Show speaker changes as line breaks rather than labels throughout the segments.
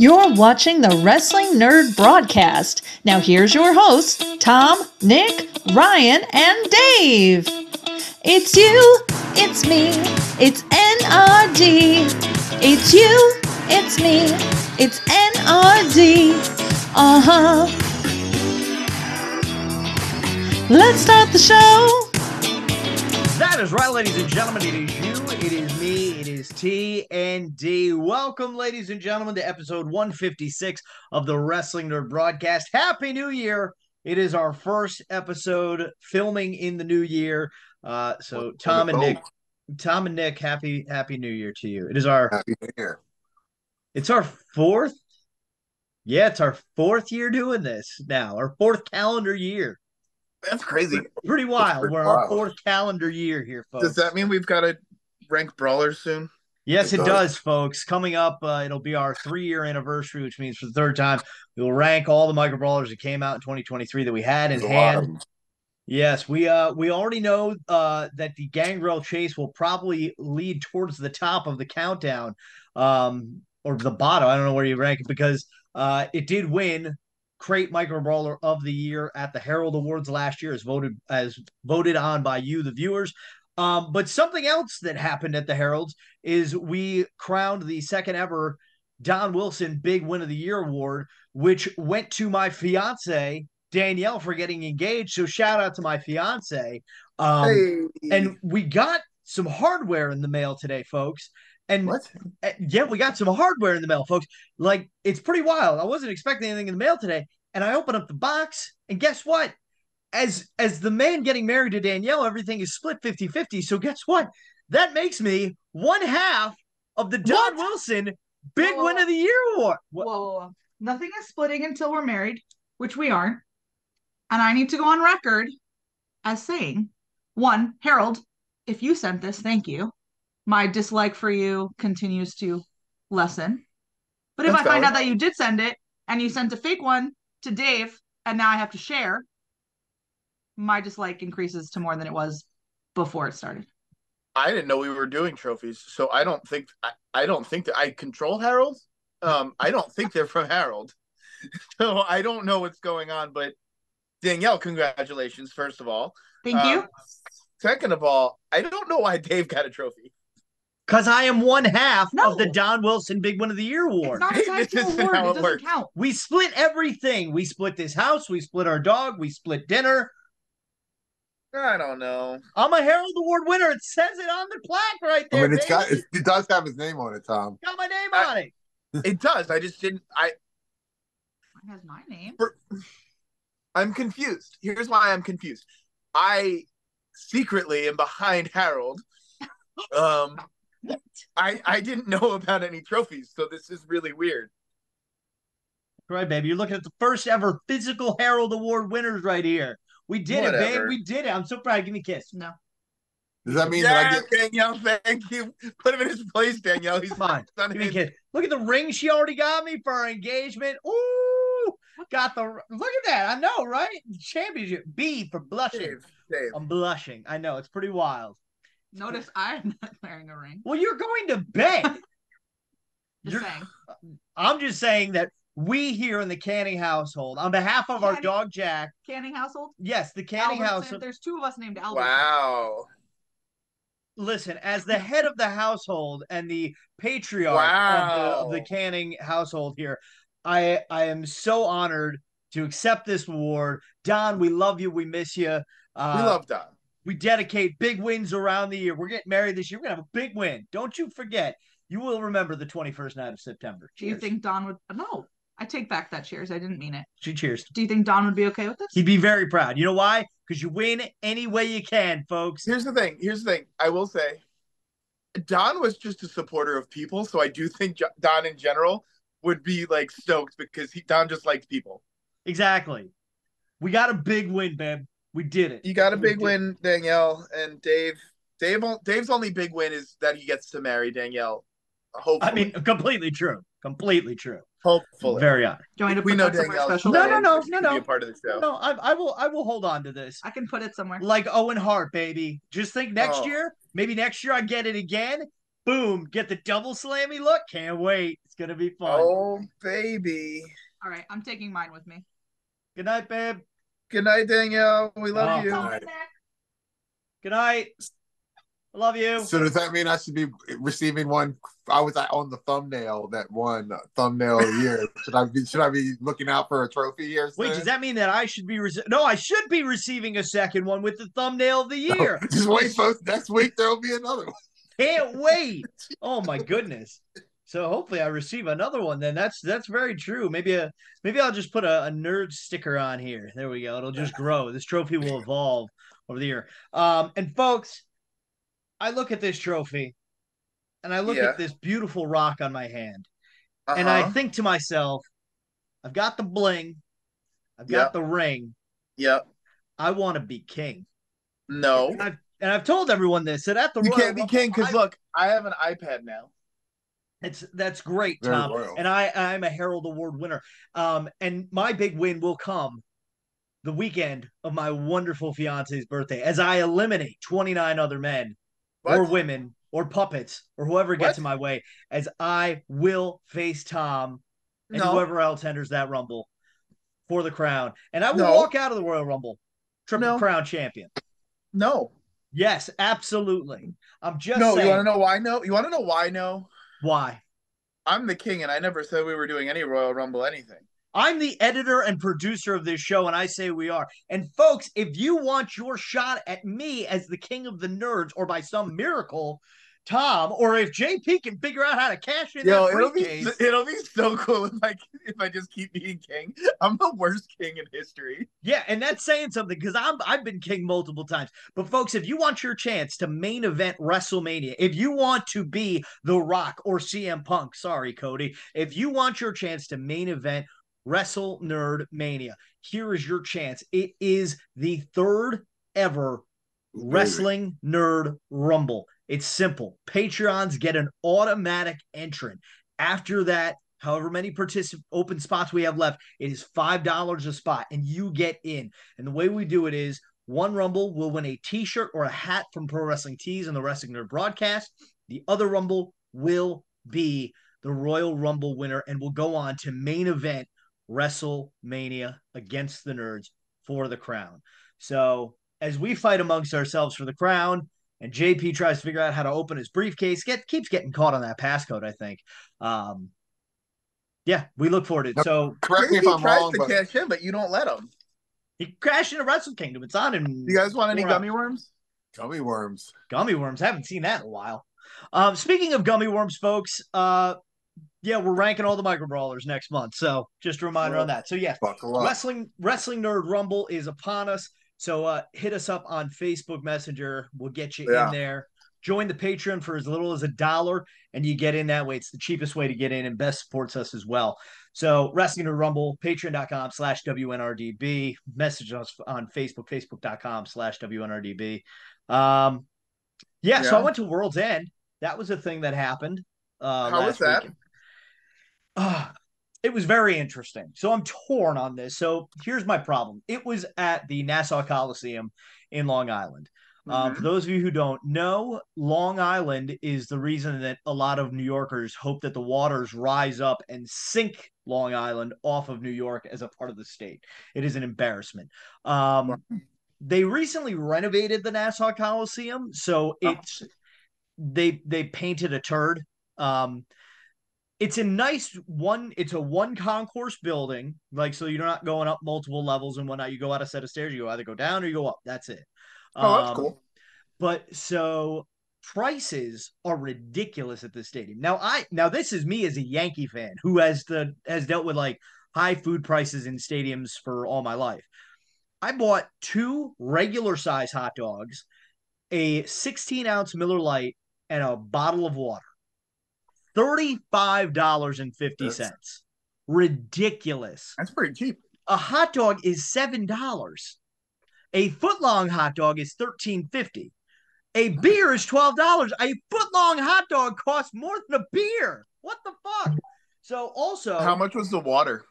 You're watching the Wrestling Nerd broadcast. Now here's your hosts, Tom, Nick, Ryan, and Dave. It's you, it's me, it's NRD. It's you, it's me, it's NRD. Uh-huh. Let's start the show.
That is right, ladies and gentlemen. It is you, it is me, it is T and D. Welcome, ladies and gentlemen, to episode 156 of the Wrestling Nerd broadcast. Happy New Year! It is our first episode filming in the new year. So Tom and Nick, happy New Year to you. It is our
Happy New Year.
It's our fourth. Yeah, it's our fourth year doing this now. Our fourth calendar year.
That's crazy.
Pretty wild. We're our fourth calendar year here, folks.
Does that mean we've got to rank Brawlers soon?
Yes, it does, folks. Coming up, it'll be our 3-year anniversary, which means for the third time, we will rank all the micro brawlers that came out in 2023 that we had in hand. Yes, we already know that the Gangrel Chase will probably lead towards the top of the countdown, or the bottom. I don't know where you rank it because it did win Crate Micro Brawler of the Year at the Herald Awards last year, as voted on by you, the viewers. But something else that happened at the Heralds is we crowned the second ever Don Wilson Big Win of the Year award, which went to my fiance Danielle for getting engaged. So shout out to my fiance. And we got some hardware in the mail today, folks. And
what?
Yeah, we got some hardware in the mail, folks. Like, it's pretty wild. I wasn't expecting anything in the mail today, and I open up the box, and guess what? As the man getting married to Danielle, everything is split 50-50. So guess what? That makes me one half of the Don Wilson Big Win of the Year award.
Whoa. Nothing is splitting until we're married, which we aren't. And I need to go on record as saying, one, Harold, if you sent this, thank you. My dislike for you continues to lessen. But if I find out that you did send it and you sent a fake one to Dave and now I have to share, my dislike increases to more than it was before it started.
I didn't know we were doing trophies, so I don't think that I control Harold. I don't think they're from Harold. So I don't know what's going on, but Danielle, congratulations, first of all.
Thank you.
Second of all, I don't know why Dave got a trophy.
Because I am one half of the Don Wilson Big Win of the Year award.
It's not a tied to award. It doesn't count.
We split everything. We split this house. We split our dog. We split dinner.
I don't know.
I'm a Herald Award winner. It says it on the plaque right there.
I mean, it does have his name on it, Tom.
Got my name on it.
It does. I just didn't.
It has my name.
I'm confused. Here's why I'm confused. I secretly am behind Harold. I didn't know about any trophies, so this is really weird.
Right, baby. You're looking at the first ever physical Herald Award winners right here. We did it, babe. We did it. I'm so proud. Give me a kiss.
No.
Does that mean
that I get Danielle? Thank you. Put him in his place, Danielle. He's
fine. Give me a kiss. Look at the ring she already got me for our engagement. Ooh, look at that. I know, right? Championship. B for blushing.
Dave.
I'm blushing. I know. It's pretty wild.
Notice I'm not wearing a ring.
Well, you're going to bed.
Saying.
I'm just saying that we here in the Canning household, on behalf of our dog Jack.
Canning household?
Yes, the Canning household.
There's two of us named Albert.
Wow.
Listen, as the head of the household and the patriarch of the Canning household here, I am so honored to accept this award. Don, we love you. We miss you.
We love Don.
We dedicate big wins around the year. We're getting married this year. We're going to have a big win. Don't you forget. You will remember the 21st night of September.
Cheers. Do you think Don would... No, I take back that cheers. I didn't mean it.
She cheers.
Do you think Don would be okay with this?
He'd be very proud. You know why? Because you win any way you can, folks.
Here's the thing. I will say, Don was just a supporter of people, so I do think Don in general would be like stoked because Don just likes people.
Exactly. We got a big win, babe. We did it.
You got a big win, Danielle, and Dave. Dave's only big win is that he gets to marry Danielle. Hopefully.
I mean, completely true. Completely true.
Hopefully.
Very honored.
Do you want me to put that somewhere special?
No.
Be a part of the show.
No, I will hold on to this.
I can put it somewhere.
Like Owen Hart, baby. Just think next year, maybe next year I get it again. boom, get the double slammy look. Can't wait. It's going to be fun.
Oh, baby.
All right, I'm taking mine with me.
Good night, babe.
Good night, Danielle. We love you.
Night.
Good night. I love you.
So does that mean I should be receiving one? I was on the thumbnail, that one thumbnail of the year. Should I be looking out for a trophy here?
Wait, does that mean that I should be no? I should be receiving a second one with the thumbnail of the year.
Just wait, folks. Next week there will be another one.
Can't wait. Oh my goodness. So hopefully I receive another one. Then that's very true. Maybe I'll just put a nerd sticker on here. There we go. It'll just grow. This trophy will evolve over the year. And folks, I look at this trophy, and I look at this beautiful rock on my hand, and I think to myself, I've got the bling, I've got the ring.
Yep.
I want to be king.
No.
And I've told everyone this, that at the
you
Royal
can't be king because look, I have an iPad now.
That's great, Tom. And I'm a Herald Award winner. And my big win will come the weekend of my wonderful fiance's birthday as I eliminate 29 other men or women or puppets or whoever gets in my way, as I will face Tom and whoever else enters that Rumble for the crown. And I will walk out of the Royal Rumble Triple Crown champion.
No.
Yes, absolutely. I'm just saying.
You want to know why no? You want to know why no?
Why?
I'm the king, and I never said we were doing any Royal Rumble anything.
I'm the editor and producer of this show, and I say we are. And folks, if you want your shot at me as the king of the nerds, or by some miracle, Tom, or if JP can figure out how to cash in that briefcase.
It'll be so cool if I just keep being king. I'm the worst king in history.
Yeah, and that's saying something, because I've been king multiple times. But folks, if you want your chance to main event WrestleMania, if you want to be The Rock or CM Punk, sorry, Cody, if you want your chance to main event Wrestle Nerd Mania, here is your chance. It is the third ever Wrestling Nerd Rumble. It's simple. Patreons get an automatic entrant. After that, however many open spots we have left, it is $5 a spot, and you get in. And the way we do it is, one Rumble will win a t-shirt or a hat from Pro Wrestling Tees and the Wrestling Nerd broadcast. The other Rumble will be the Royal Rumble winner and will go on to main event WrestleMania against the Nerds for the crown. So as we fight amongst ourselves for the crown, and JP tries to figure out how to open his briefcase, keeps getting caught on that passcode, I think. Yeah, we look forward to it. So
correct me if I'm wrong,
but cash in, but you don't let him.
He crashed into Wrestle Kingdom. It's on him.
You guys want any gummy worms?
Gummy worms.
Gummy worms. Haven't seen that in a while. Speaking of gummy worms, folks, yeah, we're ranking all the micro brawlers next month. So just a reminder on that. So yeah, Wrestling Nerd Rumble is upon us. So hit us up on Facebook Messenger. We'll get you in there. Join the Patreon for as little as $1, and you get in that way. It's the cheapest way to get in and best supports us as well. So Wrestling Nerd Rumble, patreon.com/WNRDB. Message us on Facebook, facebook.com/WNRDB. So I went to Worlds End. That was a thing that happened.
How was that?
It was very interesting. So I'm torn on this. So here's my problem. It was at the Nassau Coliseum in Long Island. For those of you who don't know, Long Island is the reason that a lot of New Yorkers hope that the waters rise up and sink Long Island off of New York as a part of the state. It is an embarrassment. They recently renovated the Nassau Coliseum, so they painted a turd. It's a nice one. It's a one concourse building, like, so you're not going up multiple levels and whatnot. You go out a set of stairs, you either go down or you go up. That's it.
That's cool.
But so prices are ridiculous at this stadium. Now this is me as a Yankee fan who has dealt with like high food prices in stadiums for all my life. I bought 2 regular size hot dogs, a 16-ounce Miller Lite, and a bottle of water. $35.50. Ridiculous.
That's pretty cheap.
A hot dog is $7. A foot-long hot dog is $13.50. A beer is $12. A foot-long hot dog costs more than a beer. What the fuck? So also,
how much was the water?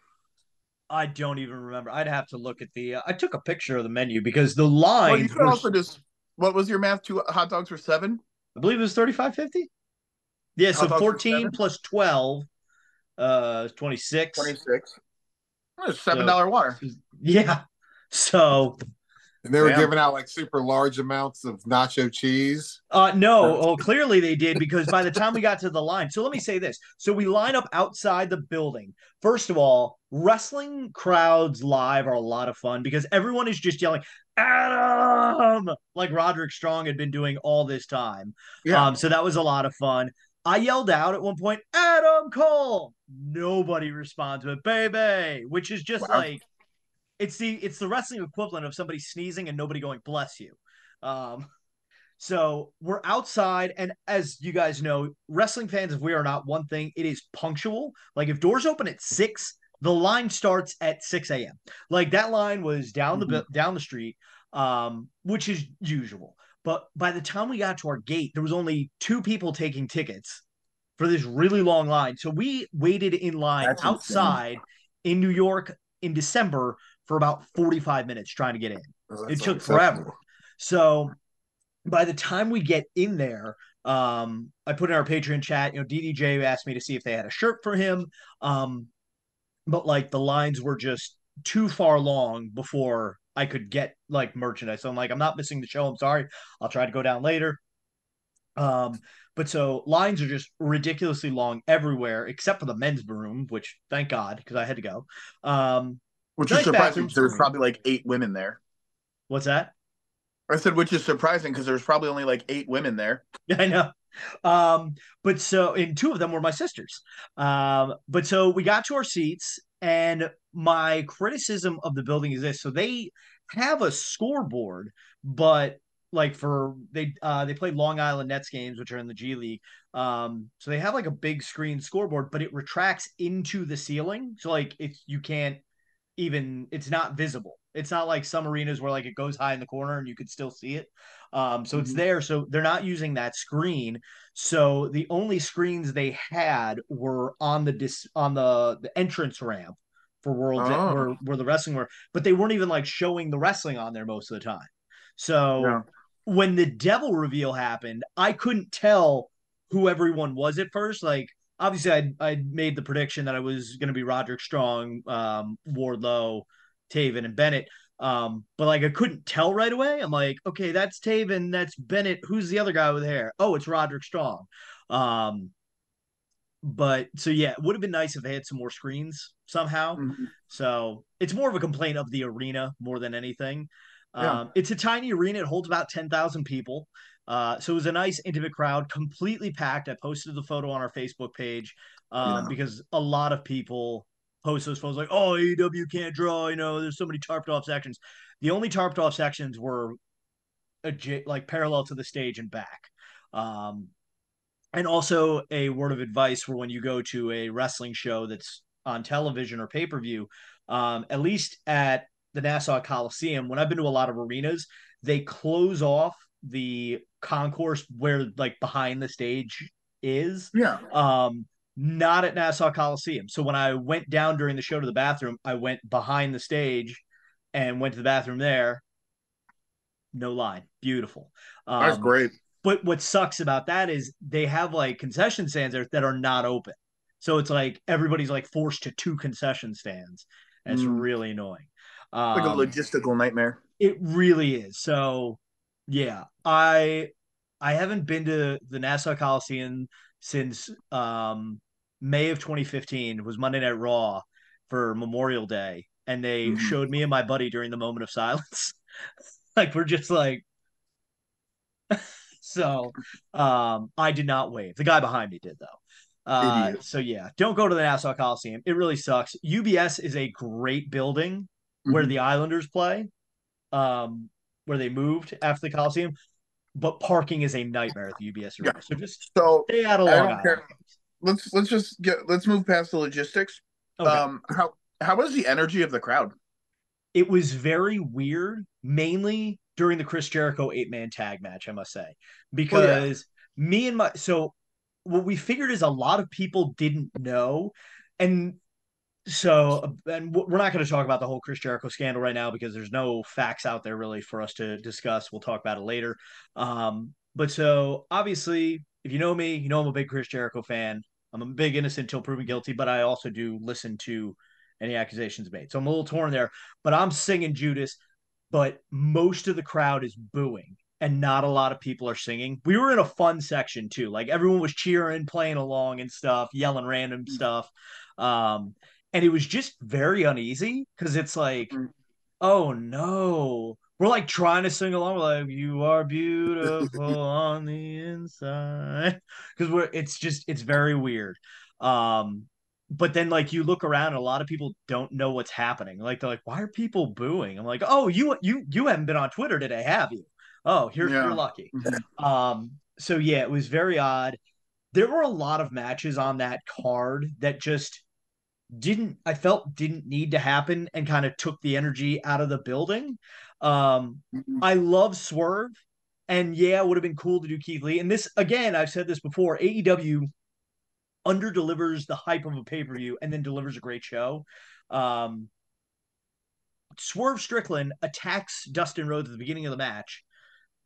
I don't even remember. I'd have to look at the. I took a picture of the menu because the line.
Well, you could also just. What was your math? 2 hot dogs for $7.
I believe it was $35.50. Yeah,
Hot
so
dogs for
14
$7?
plus 12, 26.
26. That's $7
So,
water.
yeah. So,
And they were
Damn.
giving out like super large amounts of nacho cheese.
no, well, clearly they did because by the time we got to the line, so let me say this. So we line up outside the building. First of all, wrestling crowds live are a lot of fun because everyone is just yelling, Adam, like Roderick Strong had been doing all this time.
Yeah.
So that was a lot of fun. I yelled out at one point, Adam Cole. Nobody responds with baby, which is just
Wow.
like it's the wrestling equivalent of somebody sneezing and nobody going bless you. So we're outside, and as you guys know, wrestling fans, if we are not one thing, it is punctual. Like if doors open at 6, the line starts at 6 a.m. Like that line was down the street, which is usual. But by the time we got to our gate, there was only 2 people taking tickets for this really long line. So we waited in line
That's
outside in New York in December for about 45 minutes trying to get in.
Oh,
It
that's
took
unacceptable.
forever. So by the time we get in there, I put in our Patreon chat, DDJ asked me to see if they had a shirt for him. But like the lines were just too far long before I could get like merchandise. So I'm like, I'm not missing the show. I'm sorry. I'll try to go down later. But so lines are just ridiculously long everywhere except for the men's room, which thank God, because I had to go.
Which
nice
is surprising.
bathrooms.
There's probably like 8 women there.
What's that?
I said, which is surprising because there's probably only like 8 women there.
Yeah, I know. But so, and 2 of them were my sisters. But so we got to our seats, and my criticism of the building is this: so they have a scoreboard, but like they play Long Island Nets games, which are in the G League. So they have like a big screen scoreboard, but it retracts into the ceiling, so like you can't it's not visible. It's not like some arenas where like it goes high in the corner and you could still see it. So it's there. So they're not using that screen. So the only screens they had were on the entrance ramp for Worlds where the wrestling were, but they weren't even like showing the wrestling on there most of the time. So when the devil reveal happened, I couldn't tell who everyone was at first. Like obviously I made the prediction that I was going to be Roderick Strong, Wardlow, Taven, and Bennett. But like I couldn't tell right away. I'm like, okay, that's Taven, that's Bennett. Who's the other guy with hair? Oh, it's Roderick Strong. But so yeah, it would have been nice if they had some more screens somehow. So it's more of a complaint of the arena more than anything. It's a tiny arena. It holds about 10,000 people. So it was a nice intimate crowd, completely packed. I posted the photo on our Facebook page because a lot of people post those photos like, oh, AEW can't draw, there's so many tarped off sections. The only tarped off sections were like parallel to the stage and back. And also a word of advice for when you go to a wrestling show that's on television or pay-per-view, at least at the Nassau Coliseum, when I've been to a lot of arenas, they close off the concourse where like behind the stage is. Not at Nassau Coliseum. So when I went down during the show to the bathroom, I went behind the stage and went to the bathroom there. No line. Beautiful.
That's great.
But what sucks about that is they have like concession stands that are not open. So it's like everybody's like forced to 2 concession stands. And it's really annoying.
Like a logistical nightmare.
It really is. So yeah, I haven't been to the Nassau Coliseum since May of 2015. It was Monday Night Raw for Memorial Day. And they showed me and my buddy during the moment of silence. Like we're just like so I did not wave. The guy behind me did though. So yeah, don't go to the Nassau Coliseum. It really sucks. UBS is a great building where the Islanders play, where they moved after the Coliseum, but parking is a nightmare at the UBS arena. So just stay out of Long Island.
Let's move past the logistics. Okay. How was the energy of the crowd?
It was very weird, mainly during the Chris Jericho 8-man tag match, I must say, because what we figured is a lot of people didn't know. And we're not going to talk about the whole Chris Jericho scandal right now because there's no facts out there really for us to discuss. We'll talk about it later. But so obviously if you know me, you know I'm a big Chris Jericho fan. I'm a big innocent till proven guilty, but I also do listen to any accusations made. So I'm a little torn there, but I'm singing Judas, but most of the crowd is booing and not a lot of people are singing. We were in a fun section too. Like everyone was cheering, playing along and stuff, yelling random stuff. And it was just very uneasy because it's like, oh no. We're like trying to sing along. We're like, you are beautiful on the inside. Because it's very weird. But then like you look around and a lot of people don't know what's happening. Like they're like, why are people booing? I'm like, oh, you haven't been on Twitter today, have you? Oh, you're lucky. So yeah, it was very odd. There were a lot of matches on that card that just didn't need to happen and kind of took the energy out of the building. I love Swerve, and yeah, it would have been cool to do Keith Lee. And this again, I've said this before, AEW under delivers the hype of a pay-per-view and then delivers a great show. Swerve Strickland attacks Dustin Rhodes at the beginning of the match.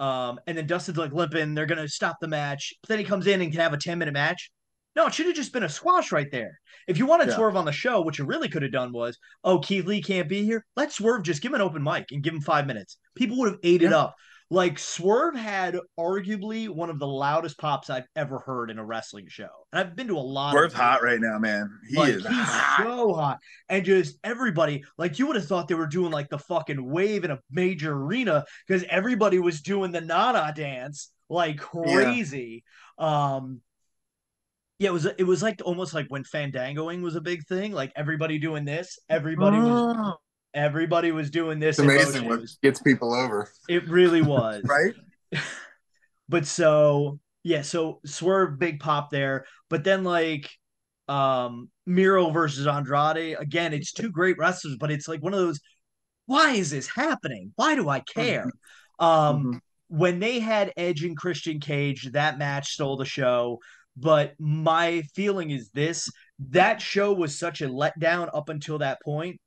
And then Dustin's like limping, they're gonna stop the match, but then he comes in and can have a 10-minute match. No, it should have just been a squash right there. If you wanted Swerve on the show, what you really could have done was, oh, Keith Lee can't be here. Let Swerve just give him an open mic and give him 5 minutes. People would have ate it up. Like Swerve had arguably one of the loudest pops I've ever heard in a wrestling show. And I've been to a lot
Swerve's hot right now, man. He's hot.
So hot. And just everybody, like you would have thought they were doing like the fucking wave in a major arena because everybody was doing the Nana dance like crazy. Yeah, it was like almost like when fandangoing was a big thing. Like everybody doing this, everybody was doing this.
It's amazing what gets people over.
It really was.
Right?
But so Swerve big pop there. But then like Miro versus Andrade, again, it's two great wrestlers, but it's like one of those, why is this happening? Why do I care? When they had Edge and Christian Cage, that match stole the show. But my feeling is that show was such a letdown up until that point,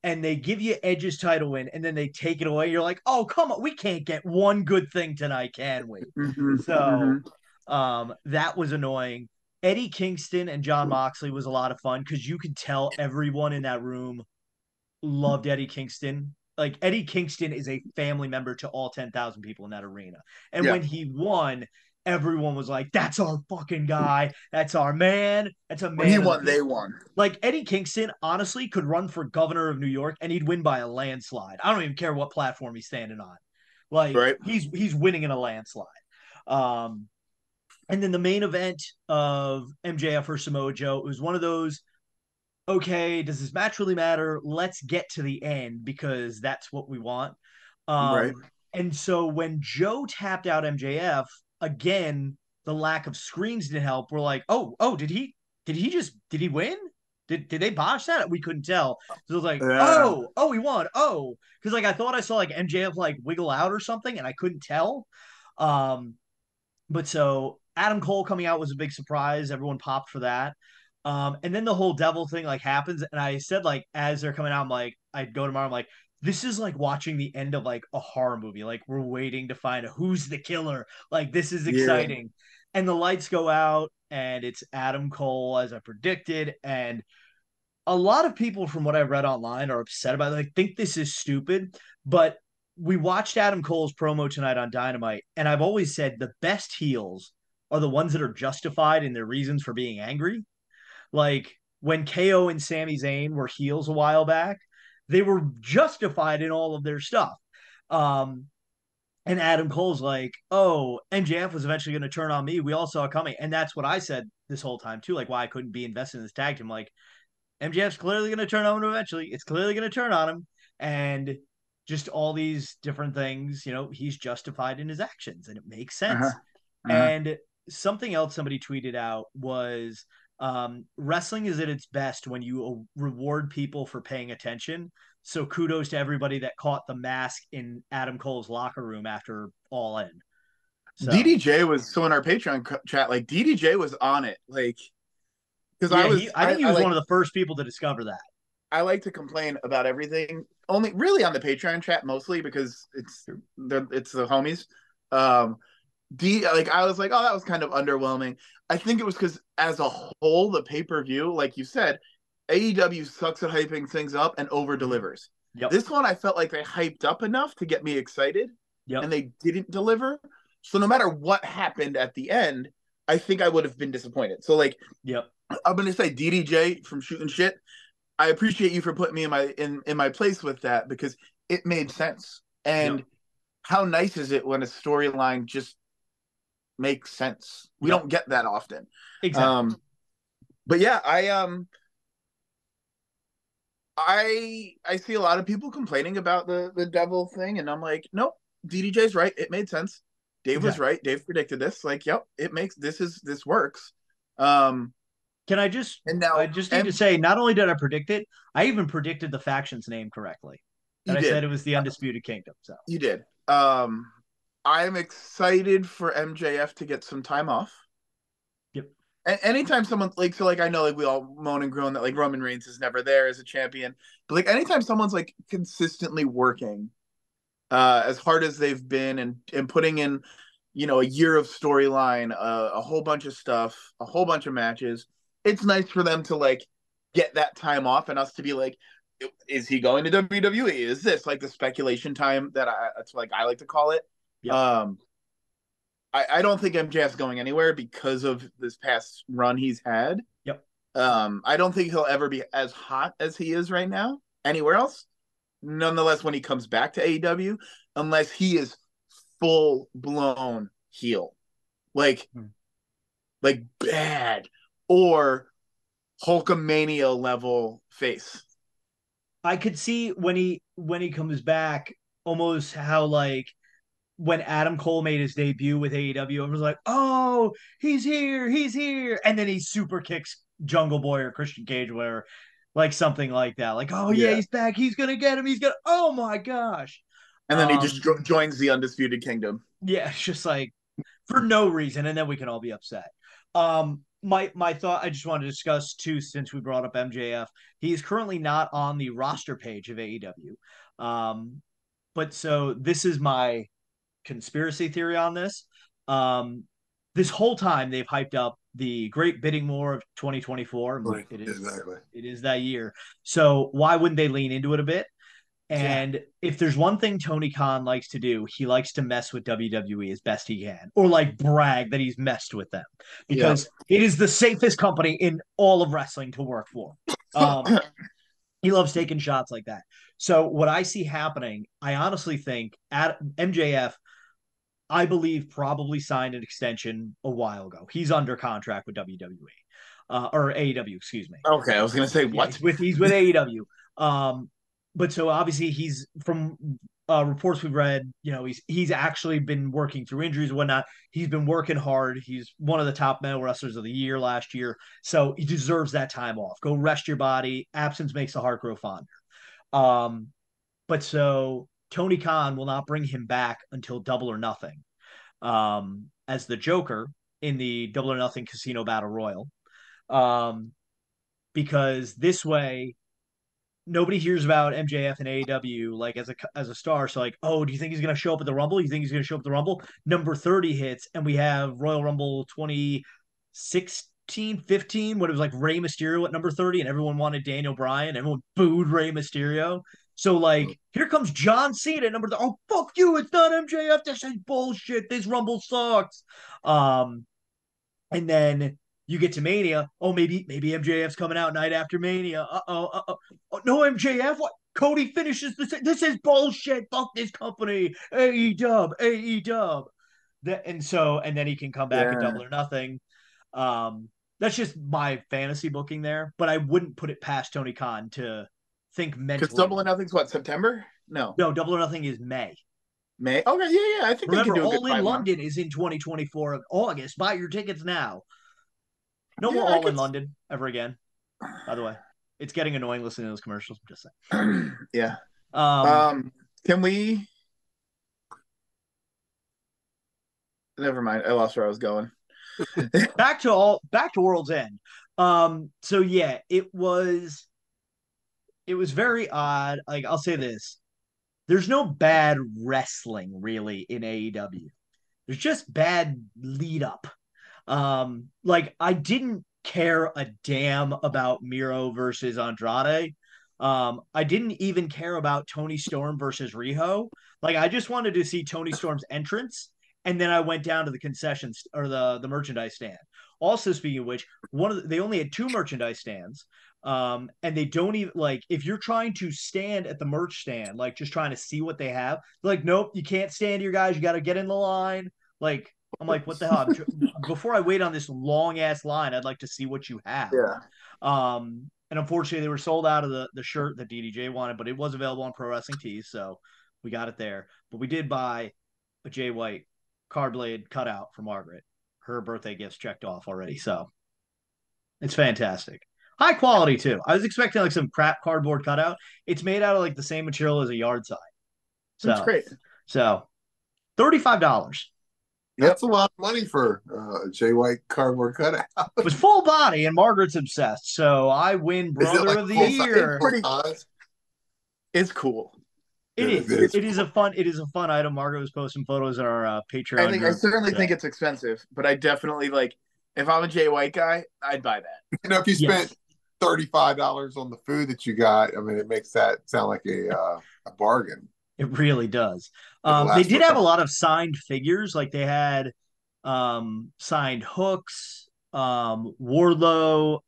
and they give you Edge's title win, and then they take it away. You're like, oh, come on, we can't get one good thing tonight, can we? That was annoying. Eddie Kingston and Jon Moxley was a lot of fun because you could tell everyone in that room loved Eddie Kingston. Like Eddie Kingston is a family member to all 10,000 people in that arena. And when he won, everyone was like, that's our fucking guy. That's our man. That's a man.
When he won, they won.
Like Eddie Kingston, honestly, could run for governor of New York and he'd win by a landslide. I don't even care what platform he's standing on. Like he's winning in a landslide. And then the main event of MJF versus Samoa Joe, it was one of those, okay, does this match really matter? Let's get to the end because that's what we want. And so when Joe tapped out MJF, again, the lack of screens didn't help. We're like, oh, did he win? Did they botch that? We couldn't tell. So it was like, oh, he won. Oh, because like I thought I saw like MJF like wiggle out or something, and I couldn't tell. But so Adam Cole coming out was a big surprise. Everyone popped for that. And then the whole devil thing like happens, and I said like as they're coming out, I'm like, I'd go tomorrow. I'm like, this is like watching the end of like a horror movie. Like we're waiting to find out who's the killer. Like this is exciting. And the lights go out and it's Adam Cole as I predicted. And a lot of people from what I read online are upset about it. Like think this is stupid, but we watched Adam Cole's promo tonight on Dynamite. And I've always said the best heels are the ones that are justified in their reasons for being angry. Like when KO and Sami Zayn were heels a while back, they were justified in all of their stuff. And Adam Cole's like, oh, MJF was eventually going to turn on me. We all saw it coming. And that's what I said this whole time, too. Like, why I couldn't be invested in this tag team. Like, MJF's clearly going to turn on him eventually. It's clearly going to turn on him. And just all these different things, you know, he's justified in his actions. And it makes sense. And something else somebody tweeted out was, wrestling is at its best when you reward people for paying attention. So kudos to everybody that caught the mask in Adam Cole's locker room after All In. So.
DDJ was in our Patreon chat. Like DDJ was on it. Like because
I think he was one of the first people to discover that.
I like to complain about everything only really on the Patreon chat mostly because it's the homies. Like I was like, oh, that was kind of underwhelming. I think it was because as a whole, the pay-per-view, like you said, AEW sucks at hyping things up and over delivers.
Yep.
This one I felt like they hyped up enough to get me excited,
Yep.
and they didn't deliver. So no matter what happened at the end, I think I would have been disappointed. So like,
Yep.
I'm gonna say DDJ from Shooting Shit. I appreciate you for putting me in my place with that because it made sense. And how nice is it when a storyline just makes sense? We don't get that often.
Exactly.
But yeah, I see a lot of people complaining about the devil thing, and I'm like, nope, DDJ's right. It made sense. Dave was right. Dave predicted this. Like, yep, this works.
Can I just need to say, not only did I predict it, I even predicted the faction's name correctly. And I said it was the Undisputed Kingdom. So
you did. I'm excited for MJF to get some time off.
Yep.
Anytime someone I know we all moan and groan that like Roman Reigns is never there as a champion, but like anytime someone's like consistently working as hard as they've been and putting in, a year of storyline, a whole bunch of stuff, a whole bunch of matches, it's nice for them to like get that time off and us to be like, is he going to WWE? Is this like the speculation time that's like I like to call it? Yep. I don't think MJF's going anywhere because of this past run he's had.
Yep.
I don't think he'll ever be as hot as he is right now anywhere else. Nonetheless, when he comes back to AEW, unless he is full blown heel, like bad or Hulkamania level face.
I could see when he comes back almost how like when Adam Cole made his debut with AEW, it was like, oh, he's here, and then he super kicks Jungle Boy or Christian Cage, whatever, like something like that. Like, oh yeah, he's back, he's gonna get him, oh my gosh.
And then he just joins the Undisputed Kingdom.
Yeah, it's just like for no reason, and then we can all be upset. My thought I just wanted to discuss too, since we brought up MJF, he is currently not on the roster page of AEW. But so this is my conspiracy theory on this. This whole time they've hyped up the great bidding war of 2024.
Right.
It is
exactly.
It is that year. So why wouldn't they lean into it a bit? And if there's one thing Tony Khan likes to do, he likes to mess with WWE as best he can, or like brag that he's messed with them, because it is the safest company in all of wrestling to work for. He loves taking shots like that. So what I see happening, I honestly think at MJF, I believe probably signed an extension a while ago. He's under contract with WWE or AEW, excuse me.
Okay, I was gonna say what?
He's with AEW. But so obviously he's from reports we've read, he's actually been working through injuries and whatnot. He's been working hard. He's one of the top male wrestlers of the year last year. So he deserves that time off. Go rest your body. Absence makes the heart grow fonder. But so Tony Khan will not bring him back until Double or Nothing as the Joker in the Double or Nothing Casino Battle Royal. Because this way, nobody hears about MJF and AEW like as a star. So like, oh, do you think he's going to show up at the Rumble? You think he's going to show up at the Rumble? Number 30 hits, and we have Royal Rumble 2016, 15, when it was like Rey Mysterio at number 30, and everyone wanted Daniel Bryan. Everyone booed Rey Mysterio. So like, here comes John Cena at number 30. Oh, fuck you! It's not MJF. This is bullshit. This Rumble sucks. And then you get to Mania. Oh, maybe MJF's coming out night after Mania. Oh, no, MJF. What? Cody finishes this. This is bullshit. Fuck this company. AEW. And then he can come back at Double or Nothing. That's just my fantasy booking there, but I wouldn't put it past Tony Khan to think mentally.
Because Double or Nothing's what, September? No,
Double or Nothing is May.
Okay, yeah. I think
remember, All in London is in 2024 of August. Buy your tickets now. No more All in London ever again. By the way, it's getting annoying listening to those commercials. I'm just
saying. Yeah. Can we? Never mind. I lost where I was going.
back to World's End. So yeah, it was very odd. Like, I'll say this: there's no bad wrestling really in AEW. There's just bad lead up. Like I didn't care a damn about Miro versus Andrade. I didn't even care about Tony Storm versus Riho. Like I just wanted to see Tony Storm's entrance, and then I went down to the concessions or the merchandise stand. Also, speaking of which, they only had 2 merchandise stands. And they don't even like if you're trying to stand at the merch stand, like just trying to see what they have, like, nope, you can't stand here, guys. You got to get in the line. Like, I'm like, what the hell? Before I wait on this long ass line, I'd like to see what you have.
Yeah.
And unfortunately, they were sold out of the shirt that DDJ wanted, but it was available on Pro Wrestling Tees, so we got it there. But we did buy a Jay White card blade cutout for Margaret. Her birthday gifts checked off already, so it's fantastic. High quality too. I was expecting like some crap cardboard cutout. It's made out of like the same material as a yard sign. So
That's great.
So $35.
That's a lot of money for a Jay White cardboard cutout.
It was full body, and Margaret's obsessed. So I win Brother of the Year.
It's cool.
It is a fun item. Margaret was posting photos on our Patreon.
I certainly think it's expensive, but I definitely like. If I'm a Jay White guy, I'd buy that.
You know, if you spent $35 on the food that you got, I mean, it makes that sound like a bargain.
It really does. They did have a lot of signed figures. Like they had signed Hooks, Wardlow,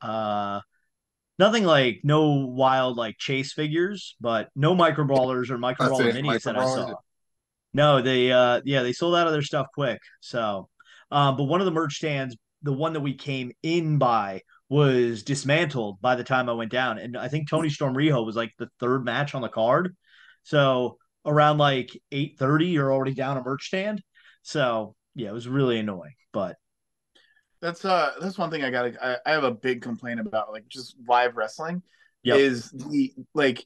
nothing like no wild like chase figures, but no micro brawlers or micro brawler minis that I saw. No, they sold out of their stuff quick. So, but one of the merch stands, the one that we came in by, was dismantled by the time I went down, and I think Tony Storm Riho was like the 3rd match on the card. So around like 8:30, you're already down a merch stand. So yeah, it was really annoying. But
that's one thing I have a big complaint about, like just live wrestling.
Yep.
Is the like.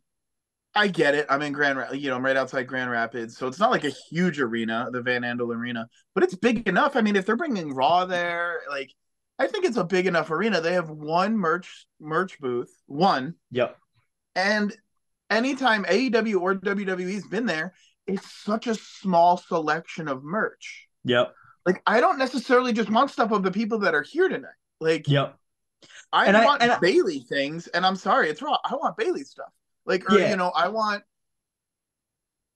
I get it. I'm in I'm right outside Grand Rapids, so it's not like a huge arena, the Van Andel Arena, but it's big enough. I mean, if they're bringing Raw there, like, I think it's a big enough arena. They have one merch booth, one.
Yep.
And anytime AEW or WWE's been there, it's such a small selection of merch.
Yep.
Like, I don't necessarily just want stuff of the people that are here tonight. Like,
yep.
I want Bailey things, and I'm sorry, it's Raw. I want Bailey stuff. Like, or, I want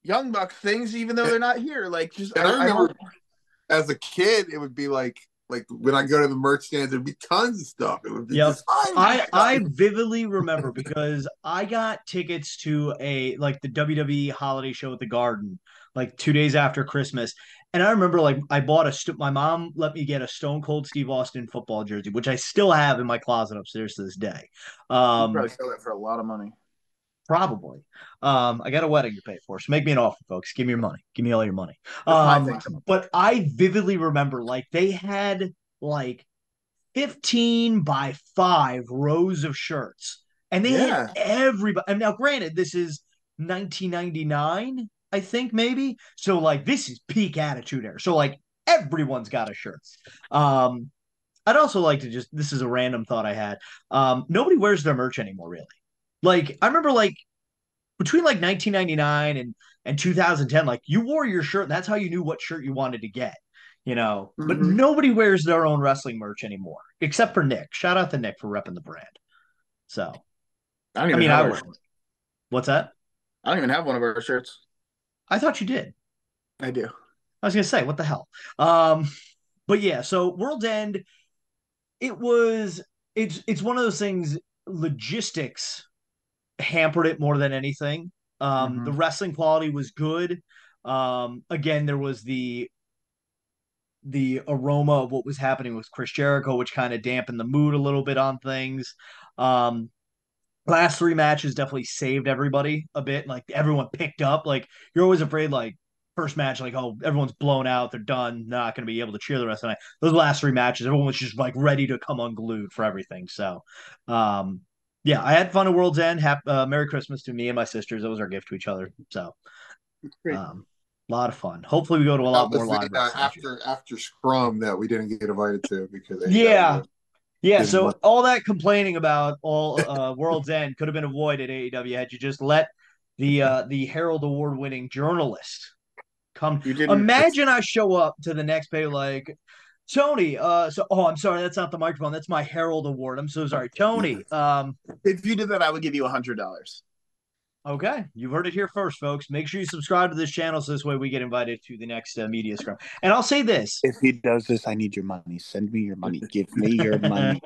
Young Bucks things, even though they're not here. Like, just
I remember as a kid, it would be like when I go to the merch stands, there'd be tons of stuff. It would be
I vividly remember because I got tickets to the WWE holiday show at the Garden like 2 days after Christmas. And I remember like I bought my mom let me get a Stone Cold Steve Austin football jersey, which I still have in my closet upstairs to this day.
You probably sell that for a lot of money.
Probably. I got a wedding to pay for, so make me an offer, folks. Give me your money. Give me all your money. But I vividly remember like they had like 15 by 5 rows of shirts, and they had everybody. And now, granted, this is 1999, I think, maybe. So like this is peak Attitude Era. So like everyone's got a shirt. I'd also like to this is a random thought I had. Nobody wears their merch anymore, really. Like, I remember, like, between, like, 1999 and 2010, like, you wore your shirt, and that's how you knew what shirt you wanted to get, Mm-hmm. But nobody wears their own wrestling merch anymore, except for Nick. Shout out to Nick for repping the brand. So,
I would.
What's that?
I don't even have one of our shirts.
I thought you did.
I do.
I was going to say, what the hell? But, yeah, so World's End, it's one of those things, logistics hampered it more than anything. The wrestling quality was good. Again, there was the aroma of what was happening with Chris Jericho, which kind of dampened the mood a little bit on things. Last 3 matches definitely saved everybody a bit. Like everyone picked up. Like you're always afraid, like first match, like, oh, everyone's blown out, they're done, not going to be able to cheer the rest of the night. Those last 3 matches, everyone was just like ready to come unglued for everything. So, yeah, I had fun at World's End. Merry Christmas to me and my sisters. That was our gift to each other. So, a lot of fun. Hopefully, we go to a lot more live.
After Scrum that we didn't get invited to because
So all that complaining about all World's End could have been avoided. AEW had you just let the Herald Award winning journalist Come,
You didn't.
imagine I show up to the next pay like, Tony, I'm sorry, that's not the microphone. That's my Herald Award. I'm so sorry. Tony,
If you did that, I would give you $100.
okay, you've heard it here first, folks. Make sure you subscribe to this channel so this way we get invited to the next media scrum. And I'll say this.
If he does this, I need your money. Send me your money. Give me your money.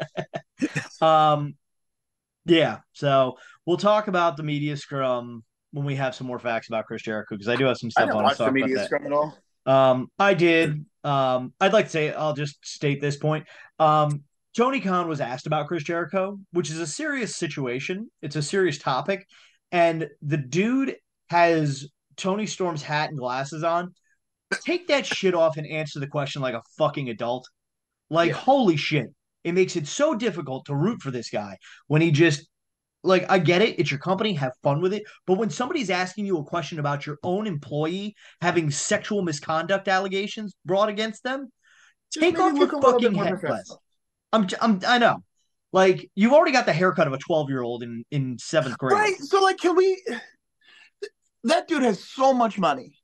Yeah, so we'll talk about the media scrum when we have some more facts about Chris Jericho, because I do have some
I
stuff
don't
on
watch
to
the
talk about
media
that.
scrum at all.
I did. I'd like to say, I'll just state this point. Tony Khan was asked about Chris Jericho, which is a serious situation. It's a serious topic. And the dude has Tony Storm's hat and glasses on. Take that shit off and answer the question like a fucking adult. Like, holy shit. It makes it so difficult to root for this guy when he just, like, I get it. It's your company. Have fun with it. But when somebody's asking you a question about your own employee having sexual misconduct allegations brought against them, take off your fucking headglass. I know. Like, you've already got the haircut of a 12-year-old in 7th grade.
Right. So, like, that dude has so much money.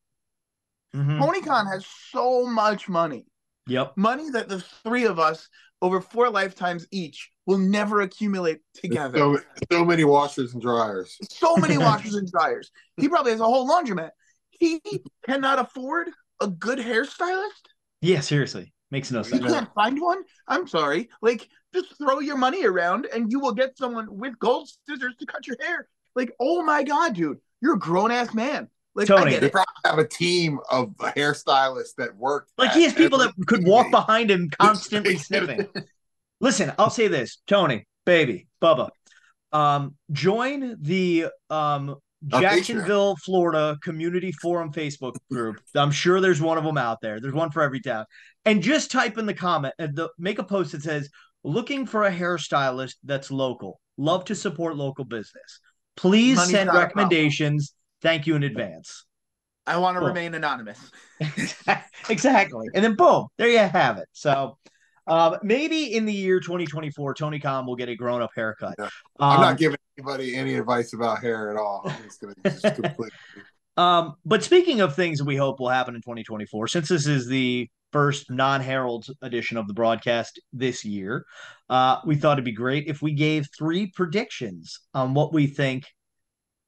Mm-hmm.
Tony Khan has so much money.
Yep.
Money that the three of us over 4 lifetimes each will never accumulate together.
So many washers and dryers.
So many washers and dryers. He probably has a whole laundromat. He cannot afford a good hairstylist?
Yeah, seriously. Makes no sense.
You can't find one? I'm sorry. Like, just throw your money around and you will get someone with gold scissors to cut your hair. Like, oh my God, dude. You're a grown-ass man. Like,
Tony,
I get
They
it.
probably have a team of hairstylists that work.
Like, he has people that could walk behind him constantly sniffing. Listen, I'll say this. Tony, baby, Bubba, join the Jacksonville, Florida Community Forum Facebook group. I'm sure there's one of them out there. There's one for every town. And just type in the comment, make a post that says, looking for a hairstylist that's local. Love to support local business. Please send recommendations. Thank you in advance.
I want to remain anonymous.
Exactly. And then boom, there you have it. So maybe in the year 2024, Tony Khan will get a grown-up haircut.
Yeah. I'm not giving anybody any advice about hair at all. I'm just going to just completely.
But speaking of things that we hope will happen in 2024, since this is the first non-Herald edition of the broadcast this year, we thought it'd be great if we gave 3 predictions on what we think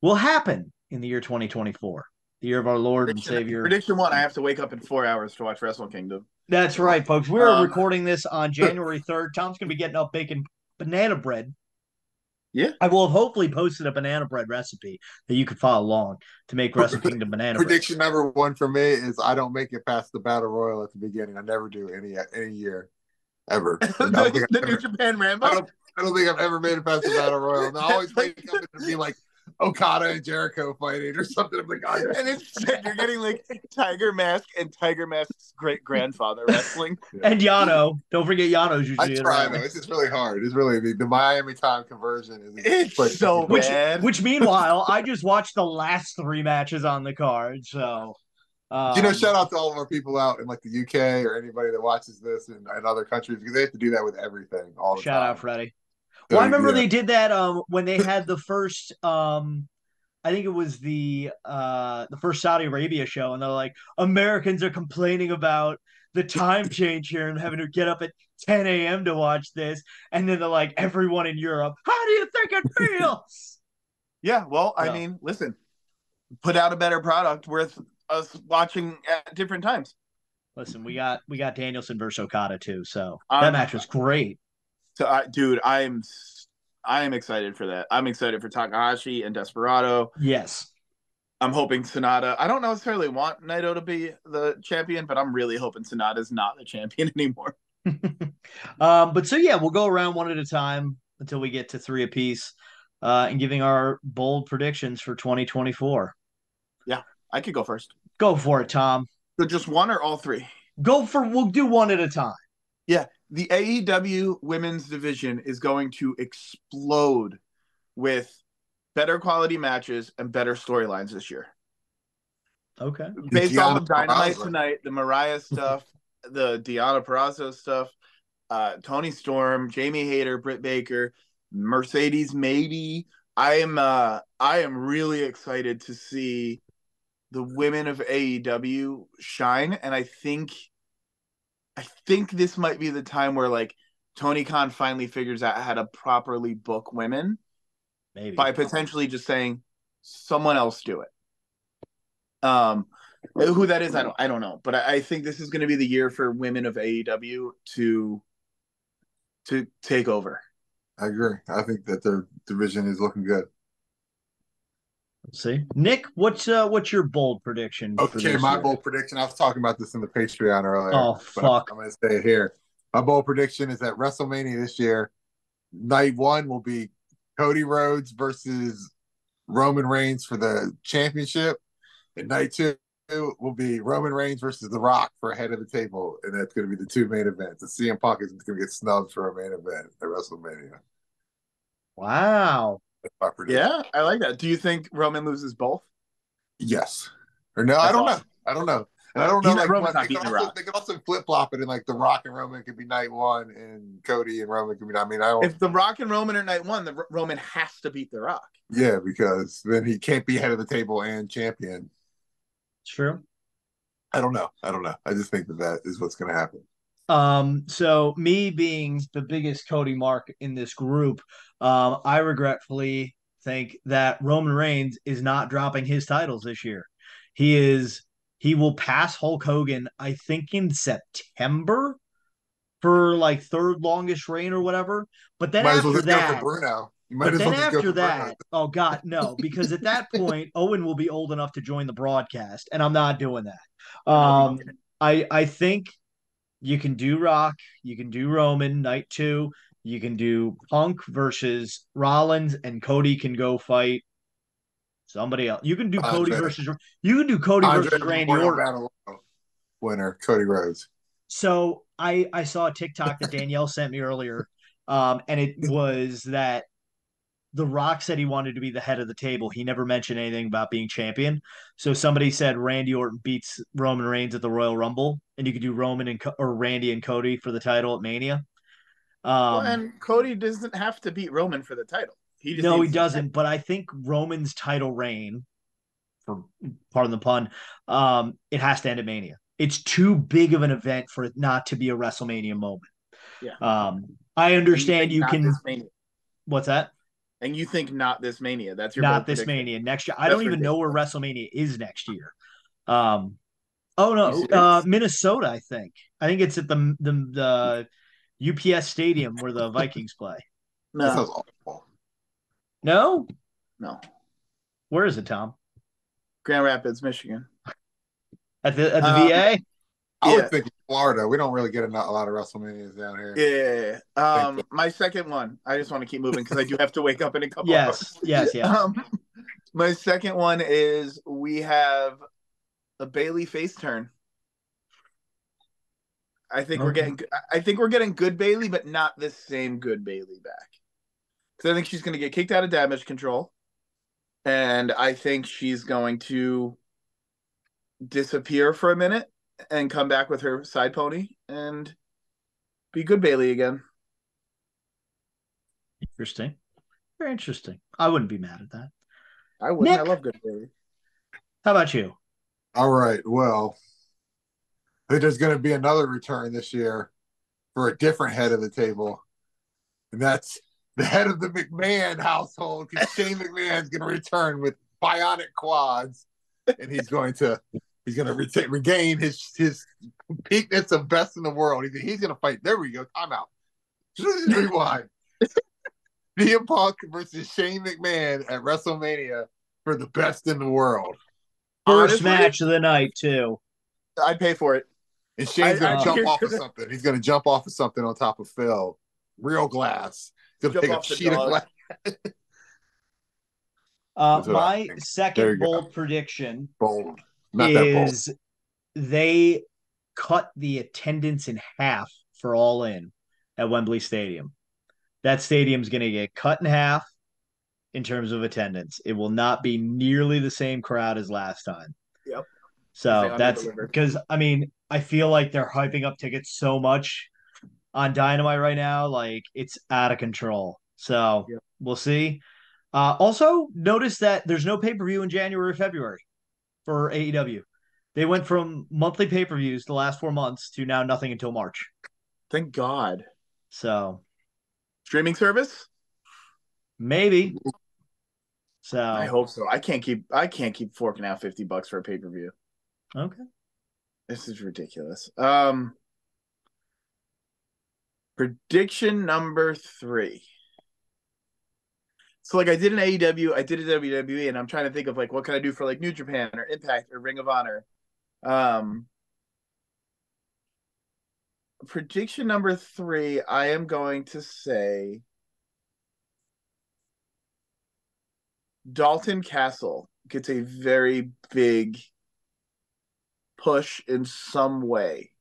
will happen in the year 2024, the year of our Lord and Savior.
Prediction 1, I have to wake up in 4 hours to watch Wrestle Kingdom.
That's right, folks. We're recording this on January 3rd. Tom's going to be getting up baking banana bread.
Yeah.
I will have hopefully posted a banana bread recipe that you could follow along to make Wrestle Kingdom banana
Prediction
bread.
number 1 for me is I don't make it past the Battle Royal at the beginning. I never do any year, ever.
the New Japan Rambo?
I don't think I've ever made it past the Battle Royal. And I always wake up and be like, Okada and Jericho fighting or something. I'm like, God,
and it's you're getting like Tiger Mask and Tiger Mask's great grandfather wrestling.
And Yano. Don't forget Yano's usually.
I try though. It's just really hard. It's really the Miami time conversion is
so bad.
Which meanwhile, I just watched the last 3 matches on the card. So
shout out to all of our people out in like the UK or anybody that watches this in other countries, because they have to do that with everything all the time.
Shout out Freddie. Well, I remember they did that when they had the first I think it was the first Saudi Arabia show, and they're like, Americans are complaining about the time change here and having to get up at 10 a.m. to watch this. And then they're like, everyone in Europe, how do you think it feels?
Yeah, well, I mean, listen, put out a better product worth us watching at different times.
Listen, we got Danielson versus Okada too, so that match was great.
So, dude, I am excited for that. I'm excited for Takahashi and Desperado.
Yes.
I'm hoping Sonata. I don't necessarily want Naito to be the champion, but I'm really hoping Sonata's not the champion anymore.
But so, yeah, we'll go around one at a time until we get to 3 apiece and giving our bold predictions for 2024.
Yeah, I could go first.
Go for it, Tom.
So just 1 or all 3?
We'll do 1 at a time.
Yeah. The AEW women's division is going to explode with better quality matches and better storylines this year.
Okay.
Based off of Dynamite tonight, the Mariah stuff, the Deonna Purrazzo stuff, Toni Storm, Jamie Hayter, Britt Baker, Mercedes maybe. I am really excited to see the women of AEW shine, and I think this might be the time where like Tony Khan finally figures out how to properly book women,
maybe
by potentially just saying someone else do it. Who that is, I don't know, but I think this is going to be the year for women of AEW to take over.
I agree. I think that their division is looking good.
Let's see, Nick, what's your bold prediction?
Okay, my bold prediction. I was talking about this in the Patreon earlier.
Oh fuck!
I'm going to say it here. My bold prediction is that WrestleMania this year, night one will be Cody Rhodes versus Roman Reigns for the championship, and night two will be Roman Reigns versus The Rock for head of the table, and that's going to be the two main events. And CM Punk is going to get snubbed for a main event at WrestleMania.
Wow.
Yeah, I like that. Do you think Roman loses both?
Yes. Or no, I don't know. I don't know. And I don't know. Like, they could also flip flop it, and like The Rock and Roman could be night one, and Cody and Roman could be. I mean, I don't.
If The Rock and Roman are night one, Roman has to beat The Rock.
Yeah, because then he can't be head of the table and champion.
True.
I don't know. I just think that is what's going to happen.
So me being the biggest Cody mark in this group, I regretfully think that Roman Reigns is not dropping his titles this year. He will pass Hulk Hogan, I think, in September for like third longest reign or whatever. But then after that,
Bruno.
But then after that, oh God, no, because at that point, Owen will be old enough to join the broadcast, and I'm not doing that. I think you can do Rock, you can do Roman night two, you can do Punk versus Rollins, and Cody can go fight somebody else. You can do Cody versus Randy Orton.
Winner Cody Rhodes.
So I saw a TikTok that Danielle sent me earlier, and it was that The Rock said he wanted to be the head of the table. He never mentioned anything about being champion. So somebody said Randy Orton beats Roman Reigns at the Royal Rumble, and you could do or Randy and Cody for the title at Mania.
And Cody doesn't have to beat Roman for the title.
He doesn't. But I think Roman's title reign, for pardon the pun, it has to end at Mania. It's too big of an event for it not to be a WrestleMania moment.
Yeah.
I understand you can. What's that?
And you think not this Mania? That's your
not this prediction. Mania next year. I don't even know where WrestleMania is next year. Oh no, Minnesota. I think it's at the UPS Stadium where the Vikings play.
No, that sounds awful.
No.
Where
is it, Tom?
Grand Rapids, Michigan.
At the VA.
I would think Florida. We don't really get a lot of WrestleManias down here.
Yeah. My second one. I just want to keep moving because I do have to wake up in a couple
hours. Yes.
My second one is we have a Bayley face turn. I think we're getting good Bayley, but not the same good Bayley back. Because I think she's going to get kicked out of Damage Control, and I think she's going to disappear for a minute and come back with her side pony and be good Bayley again.
Interesting. Very interesting. I wouldn't be mad at that.
I wouldn't. Nick, I love good Bayley.
How about you?
All right. Well, I think there's going to be another return this year for a different head of the table. And that's the head of the McMahon household, because Shane McMahon's going to return with bionic quads. And he's going to regain his peakness of best in the world. He's going to fight. There we go. Timeout. Rewind. CM Punk versus Shane McMahon at WrestleMania for the best in the world.
First match of the night, too.
I'd pay for it.
And Shane's going to jump off of something. He's going to jump off of something on top of Phil. Real glass. He's going to take a sheet of glass.
My second bold prediction is they cut the attendance in half for All In at Wembley Stadium. That stadium's going to get cut in half in terms of attendance. It will not be nearly the same crowd as last time.
Yep.
So that's because, I feel like they're hyping up tickets so much on Dynamite right now. Like, it's out of control. So We'll see. Also, notice that there's no pay-per-view in January or February for AEW. They went from monthly pay-per-views the last 4 months to now nothing until March.
Thank God.
So
Streaming service?
maybe. So
I hope so. I can't keep forking out $50 for a pay-per-view.
okay.
This is ridiculous. Prediction number 3. So like I did an AEW, I did a WWE, and I'm trying to think of like what can I do for like New Japan or Impact or Ring of Honor. Prediction number 3, I am going to say Dalton Castle gets a very big push in some way.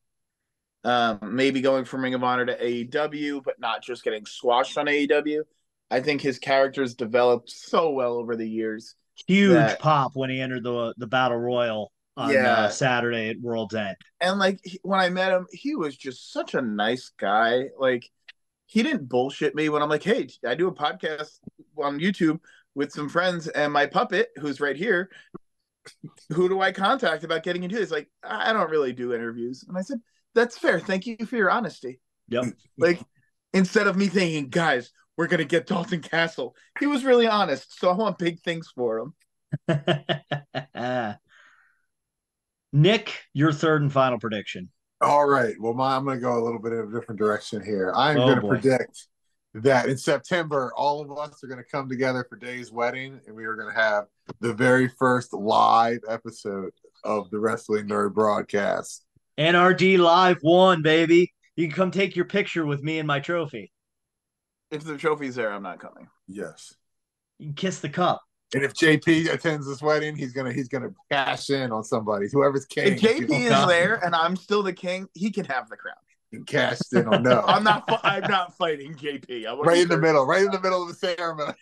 Maybe going from Ring of Honor to AEW, but not just getting squashed on AEW. I think his character's developed so well over the years.
Huge pop when he entered the Battle Royal on Saturday at World's End.
And like when I met him, he was just such a nice guy. Like he didn't bullshit me when I'm like, hey, I do a podcast on YouTube with some friends and my puppet, who's right here. Who do I contact about getting into this? Like, I don't really do interviews. And I said, that's fair. Thank you for your honesty.
Yep.
Like, instead of me thinking, guys, we're going to get Dalton Castle, he was really honest. So I want big things for him.
Nick, your third and final prediction.
All right. Well, I'm going to go a little bit in a different direction here. I'm going to predict that in September, all of us are going to come together for Dave's wedding, and we are going to have the very first live episode of the Wrestling Nerd broadcast.
NRD Live 1, baby. You can come take your picture with me and my trophy.
If the trophy's there, I'm not coming.
Yes.
You can kiss the cup.
And if JP attends this wedding, he's gonna cash in on somebody. Whoever's king.
If JP is there and I'm still the king, he can have the crown.
And cashed in on no.
I'm not fighting JP.
Right in the middle of the ceremony.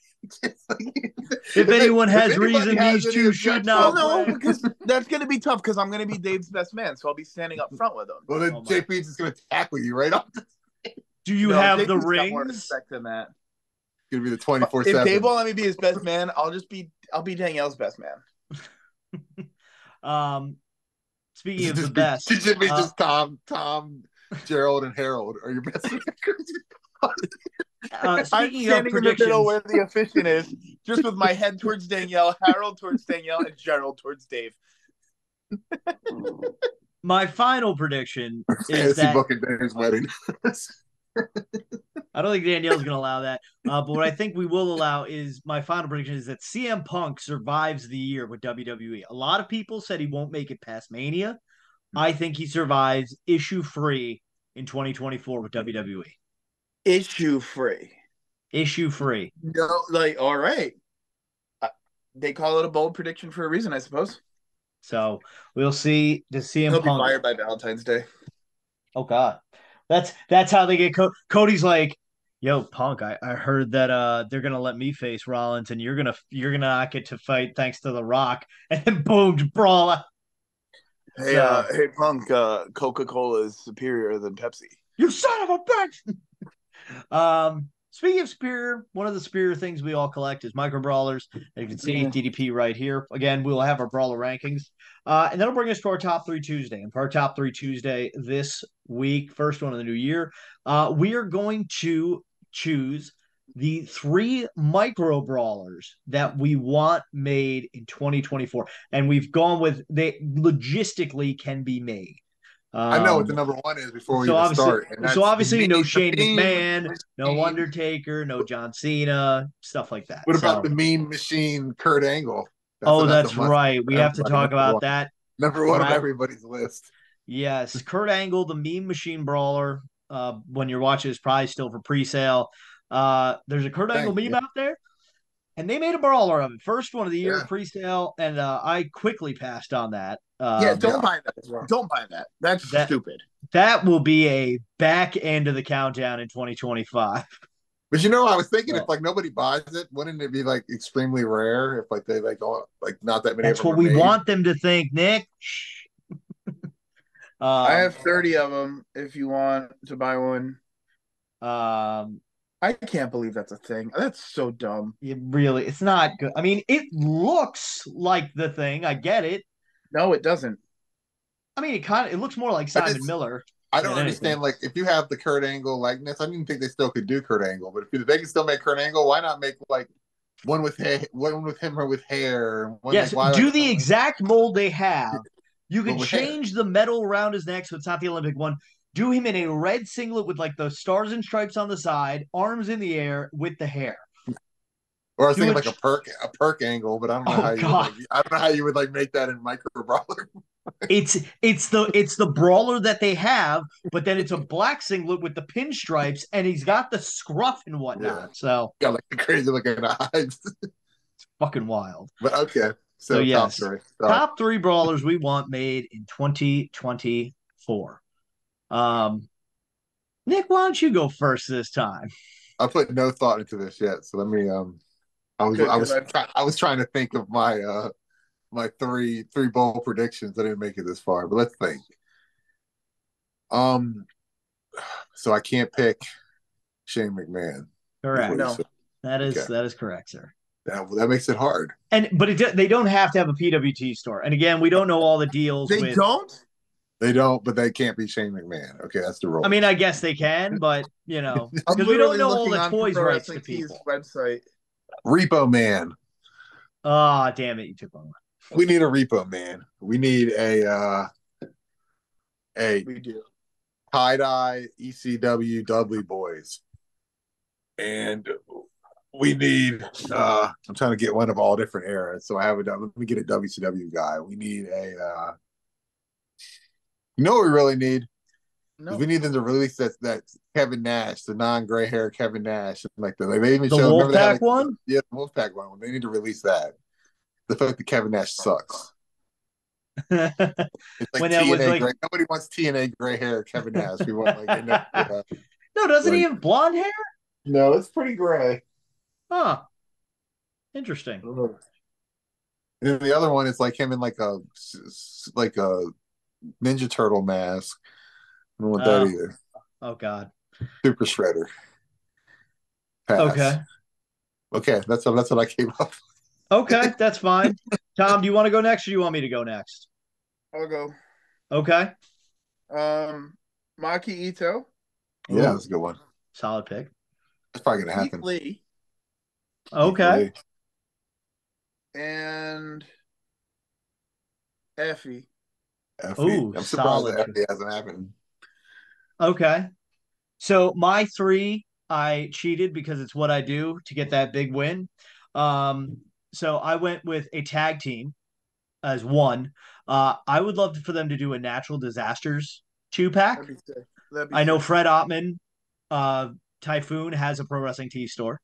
If anyone has reason, these two should not.
No, because that's going to be tough because I'm going to be Dave's best man, so I'll be standing up front with him.
Well, then JP's just going to tackle you right off.
Do you have
JP's
the
got
rings?
More respect than that.
It's going to be the 24/7.
If Dave won't let me be his best man, I'll be Danielle's best
man. Speaking of the best,
it should be just Tom, Gerald, and Harold are your best friends.
I'm standing in the middle where the officiant is, just with my head towards Danielle, Harold towards Danielle, and Gerald towards Dave.
My final prediction is that
booking Dave's wedding.
I don't think Danielle's going to allow that. But what I think we will allow is my final prediction is that CM Punk survives the year with WWE. A lot of people said he won't make it past Mania. I think he survives issue-free in 2024 with WWE.
Issue-free.
No,
like, all right. They call it a bold prediction for a reason, I suppose.
So we'll see. Does CM
He'll
Punk
be fired by Valentine's Day?
Oh God, that's how they get. Cody's like, yo, Punk. I heard that they're gonna let me face Rollins, and you're gonna not get to fight thanks to The Rock, and then boom, brawl out.
Hey, hey, Punk. Coca-Cola is superior than Pepsi.
You son of a bitch. Speaking of superior, one of the superior things we all collect is micro brawlers. And you can see DDP right here. Again, we'll have our brawler rankings. And that'll bring us to our top 3 Tuesday. And for our top 3 Tuesday this week, first one of the new year, we are going to choose the 3 micro brawlers that we want made in 2024. And we've gone with they logistically can be made.
I know what the number 1 is before we even start.
So obviously, no Shane McMahon, no Undertaker, no John Cena, stuff like that.
What about the meme machine, Kurt Angle?
That's right. We have to talk about that.
Number 1 on everybody's list.
Yes, Kurt Angle, the meme machine brawler. When you're watching, is probably still for pre-sale. There's a Kurt Angle meme out there, and they made a brawler of it. First one of the year, pre-sale, and I quickly passed on that.
Don't buy that. Don't buy that. That's stupid.
That will be a back end of the countdown in 2025.
But I was thinking if like nobody buys it, wouldn't it be like extremely rare if like they like not that many?
That's what we want them to think, Nick.
I have 30 of them. If you want to buy one, I can't believe that's a thing. That's so dumb.
It's not good. I mean, it looks like the thing. I get it.
No, it doesn't.
I mean, it looks more like Simon Miller.
I don't understand. Like, if you have the Kurt Angle likeness, I didn't think they still could do Kurt Angle. But if they can still make Kurt Angle, why not make like one with him or with hair?
Yes, do the exact mold they have. You can change the metal around his neck so it's not the Olympic one. Do him in a red singlet with like the stars and stripes on the side, arms in the air with the hair.
Or I was thinking like a perk angle, but I don't know how you would like make that in Micro Brawler.
It's the brawler that they have, but then it's a black singlet with the pinstripes, and he's got the scruff and whatnot. Yeah. So
got like the crazy looking eyes.
It's fucking wild.
But okay, so
yes, top three brawlers we want made in 2024. Nick, why don't you go first this time?
I put no thought into this yet, so let me. I was trying to think of my my three bold predictions. I didn't make it this far, but let's think. So I can't pick Shane McMahon.
Correct. No, that is correct, sir.
That makes it hard.
But they don't have to have a PWT store. And again, we don't know all the deals.
They
don't, but they can't be Shane McMahon. Okay, that's the rule.
I mean, I guess they can, but because we don't know all the toys rights to people.
Website.
Repo Man.
Oh, damn it! You took one.
We need a Repo Man. We need a
we do
tie-dye ECW Dudley Boys, and we need. I'm trying to get one of all different eras, so I have a. Let me get a WCW guy. We need a. You know what we really need? No. We need them to release that Kevin Nash, the non-gray hair Kevin Nash, like they even
the
showed
Wolfpack one.
Yeah, the Wolfpack one. They need to release that. The fact that Kevin Nash sucks. It's like when TNA gray. Nobody wants TNA gray hair Kevin Nash. We want like
no, doesn't he have blonde hair?
No, it's pretty gray.
Huh. Interesting.
And then the other one is like him in like a Ninja Turtle mask. I don't want that either.
Oh God.
Super Shredder. Pass. Okay. That's what I came up with.
Okay, that's fine. Tom, do you want to go next or do you want me to go next?
I'll go.
Okay.
Maki Ito.
Yeah, that's a good one.
Solid pick.
That's probably gonna happen.
Lee.
Okay.
And Effie.
Ooh,
I'm surprised that Effie hasn't happened.
Okay. So my three, I cheated because it's what I do to get that big win. So I went with a tag team as one. I would love for them to do a natural disasters 2-pack. I know Fred Ottman, Typhoon has a pro wrestling tee store.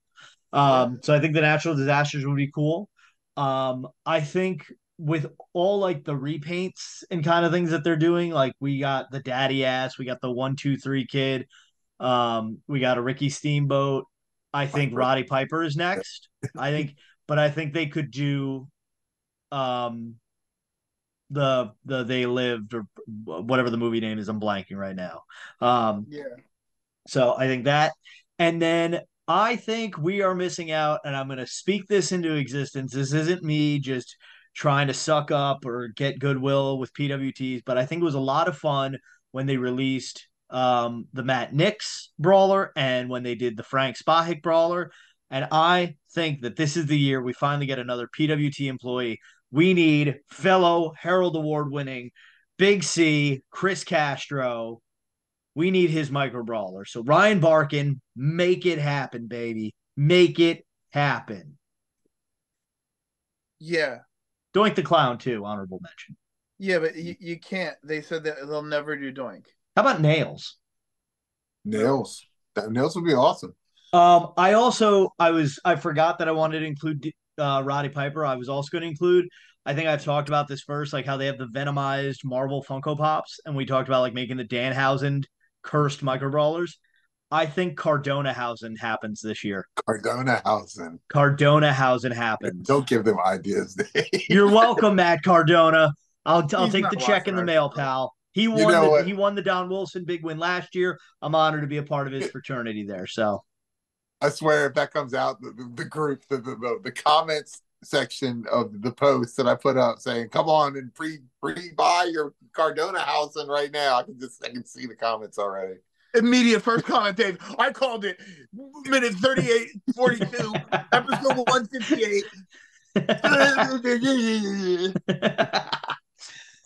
So I think the natural disasters would be cool. I think with all like the repaints and kind of things that they're doing, like we got the Daddy Ass, we got the 1-2-3 Kid, we got a Ricky Steamboat. I think Roddy Piper is next. I think they could do the They Lived or whatever the movie name is. I'm blanking right now. So I think that, and then I think we are missing out, and I'm going to speak this into existence. This isn't me just trying to suck up or get goodwill with PWTs, but I think it was a lot of fun when they released the Matt Nix brawler and when they did the Frank Spahik brawler. And I think that this is the year we finally get another PWT employee. We need fellow Herald Award winning Big C, Chris Castro. We need his micro brawler. So Ryan Barkin, make it happen, baby. Make it happen.
Yeah.
Doink the Clown too, honorable mention.
Yeah, but you can't. They said that they'll never do Doink.
How about Nails?
Nails would be awesome.
I forgot that I wanted to include Roddy Piper. I was also going to include, I think I've talked about this first, like how they have the Venomized Marvel Funko Pops, and we talked about like making the Danhausen cursed micro brawlers. I think Cardonahausen happens this year. Cardonahausen happens.
Don't give them ideas, Dave.
You're welcome, Matt Cardona. I'll take the check in the mail, pal. He won the Don Wilson big win last year. I'm honored to be a part of his fraternity there. So
I swear, if that comes out, the group, the comments section of the post that I put up saying, "Come on and pre-buy your Cardona house in right now." I can see the comments already.
Immediate first comment, Dave. I called it minute 38:42, episode 158.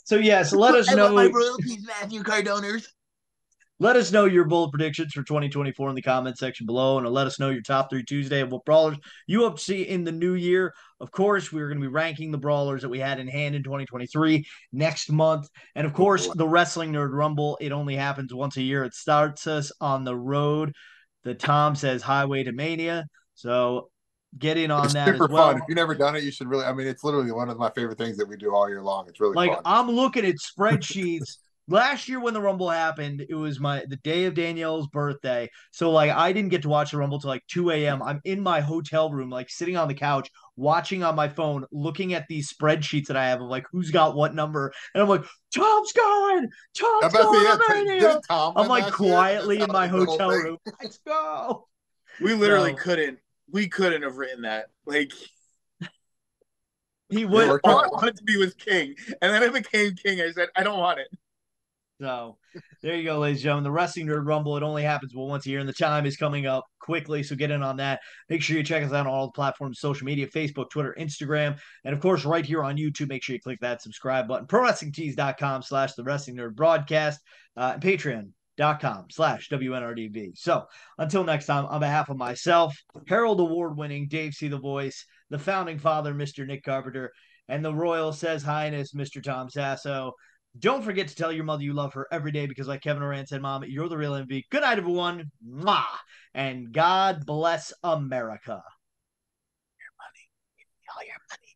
So yes, let us know.
My royalties, Matthew Cardoners.
Let us know your bold predictions for 2024 in the comment section below, and let us know your top 3 Tuesday and what brawlers you hope to see in the new year. Of course, we're going to be ranking the brawlers that we had in hand in 2023 next month. And of course, the Wrestling Nerd Rumble, it only happens once a year. It starts us on the road that Tom says highway to Mania. So get in on that as well.
Super fun. If you've never done it, you should really. I mean, it's literally one of my favorite things that we do all year long. It's really fun.
I'm looking at spreadsheets. Last year when the Rumble happened, it was the day of Danielle's birthday. So I didn't get to watch the Rumble till 2 a.m. I'm in my hotel room, sitting on the couch, watching on my phone, looking at these spreadsheets that I have of who's got what number. And I'm like, Tom's going! Tom's going! I'm quietly in my hotel room. Let's go.
We literally couldn't have written that.
He would.
All I wanted to be was King. And then I became King. I said, I don't want it.
So there you go, ladies and gentlemen. The Wrestling Nerd Rumble, it only happens once a year, and the time is coming up quickly, so get in on that. Make sure you check us out on all the platforms, social media, Facebook, Twitter, Instagram, and of course, right here on YouTube. Make sure you click that subscribe button. ProWrestlingTees.com/The Wrestling Nerd Broadcast, and Patreon.com/WNRDB. So until next time, on behalf of myself, Herald Award-winning DaveCTheVoice, the founding father, Mr. Nick Carpenter, and the Royal Says Highness, Mr. Tom Sasso, don't forget to tell your mother you love her every day because, like Kevin Durant said, Mom, you're the real MVP. Good night, everyone. Mwah. And God bless America.
Your money. All your money.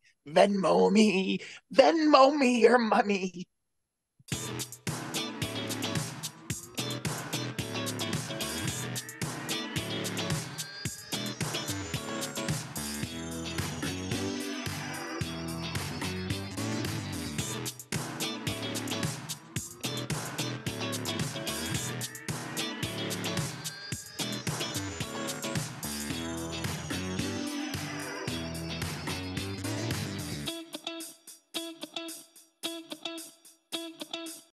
Venmo me your money.